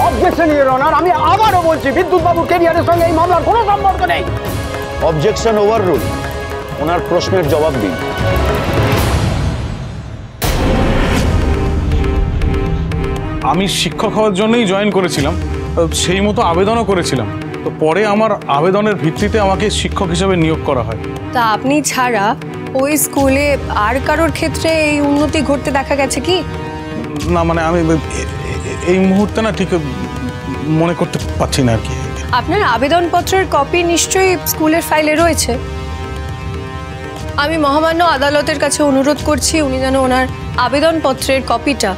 Objection your honour, আমি আবারও বলছি বিদ্যুৎ বাবুর ক্যারিয়ারের সঙ্গে এই মামলার কোনো সম্পর্ক নেই। Objection over rule. ওনার প্রশ্নের জবাব দিন। আমি শিক্ষক হওয়ার জন্যই জয়েন করেছিলাম, সেই মতো আবেদনও করেছিলাম। তো পরে আমার আবেদনের ভিত্তিতে আমাকে শিক্ষক হিসেবে নিয়োগ করা হয়। তা আপনি ছাড়া ওই স্কুলে আর কারোর ক্ষেত্রে এই উন্নতি ঘটতে দেখা গেছে কি? না মানে আমি এই মুহূর্তে না ঠিক মনে করতে পারছি না আর কি। আপনার আবেদনপত্রের কপি নিশ্চয়ই স্কুলের ফাইলে রয়েছে। আমি মহামান্য আদালতের কাছে অনুরোধ করছি উনি যেন ওনার আবেদনপত্রের কপিটা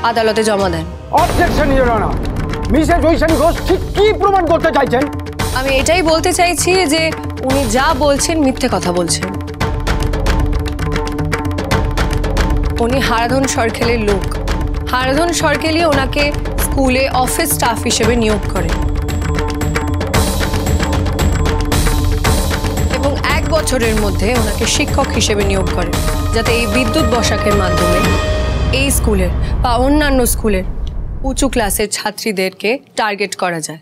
আদালতে জমা দেন। Objection your honour, Mrs Aishani Ghosh ঠিক কি প্রমাণ করতে চাইছেন? আমি এটাই বলতে চাইছি যে উনি যা বলছেন মিথ্যে কথা বলছেন। উনি হারাধন সরকেলের লোক। হারাধন সরকেলই ওনাকে স্কুলে অফিস স্টাফ হিসেবে নিয়োগ করে এবং 1 বছরের মধ্যে ওনাকে শিক্ষক হিসেবে নিয়োগ করে, যাতে এই বিদ্যুৎ বসাকের মাধ্যমে এই স্কুলের বা অন্যান্য স্কুলের উঁচু ক্লাসের ছাত্রীদেরকে টার্গেট করা যায়।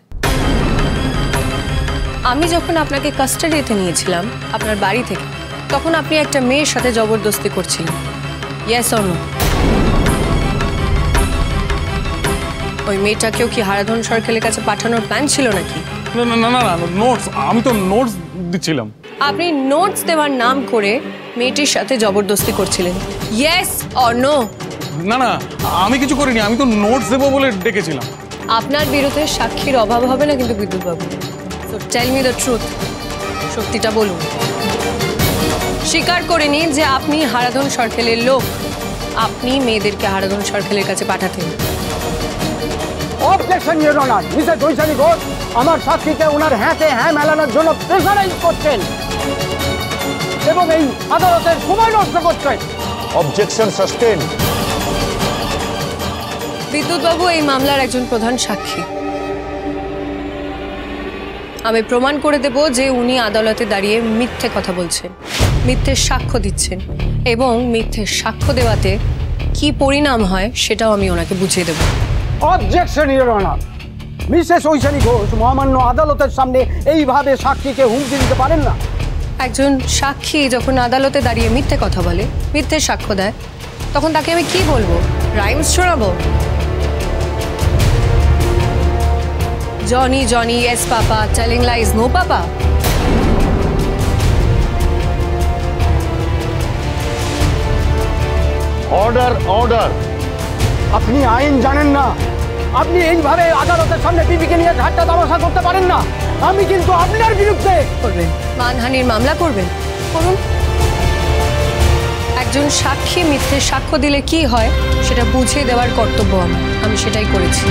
আমি যখন আপনাকে কাস্টাডিতে নিয়েছিলাম আপনার বাড়ি থেকে, তখন আপনি একটা মেয়ের সাথে জবরদস্তি করছিলেন। Yes or no? ওই মেয়েটাকেও কি হারাধন সরকারের কাছে পাঠানোর প্ল্যান ছিল নাকি? না না না না, নোটস, আমি তো নোটস দিচ্ছিলাম। আপনি নোটস দেওয়ার নাম করে মেয়েটির সাথে জবরদস্তি করছিলেন। Yes or no? না না, আমি কিছু করিনি, আমি তো নোটস দেবো বলে ডেকেছিলাম। আপনার বিরুদ্ধে সাক্ষীর অভাব হবে না কিন্তু Bidyut babu. So tell me the truth, সত্যিটা বলুন। স্বীকার করে নিন যে আপনি হারাধন সরকেলের লোক, আপনি মেয়েদেরকে হারাধন সরকেলের কাছে পাঠাতেন। Objection your honour, Mrs Aishani Ghosh আমার সাক্ষীকে ওনার হ্যাঁতে হ্যাঁ মেলানোর জন্য প্রেসারাইজ করছেন এবং এই আদালতের সময় নষ্ট করছেন। Objection sustain. বিদ্যুৎ বাবু এই মামলার একজন প্রধান সাক্ষী। আমি প্রমাণ করে দেব যে উনি আদালতে দাঁড়িয়ে মিথ্যে কথা বলছেন, মিথ্যে সাক্ষ্য দিচ্ছেন এবং মিথ্যে সাক্ষ্য দেওয়াতে কি পরিণাম হয় সেটাও আমি ওনাকে বুঝিয়ে দেব। Objection your honour, Mrs Aishani Ghosh মহামান্য আদালতের সামনে এইভাবে সাক্ষীকে হুমকি দিতে পারেন না। একজন সাক্ষী যখন আদালতে দাঁড়িয়ে মিথ্যে কথা বলে, মিথ্যে সাক্ষ্য দেয়, তখন তাকে আমি কি বলবো? রাইমস শোনাবো? Johnny Johnny yes papa, telling lies no papa? Order order. আপনি আইন জানেন না, আপনি এইভাবে আদালতের সামনে বিবিকে নিয়ে ঠাট্টা তামাশা করতে পারেন না। আমি কিন্তু আপনার বিরুদ্ধে করবেন মানহানির মামলা করবেন, করুন। একজন সাক্ষী মিথ্যে সাক্ষ্য দিলে কি হয় সেটা বুঝিয়ে দেওয়ার কর্তব্য আমার, আমি সেটাই করেছি।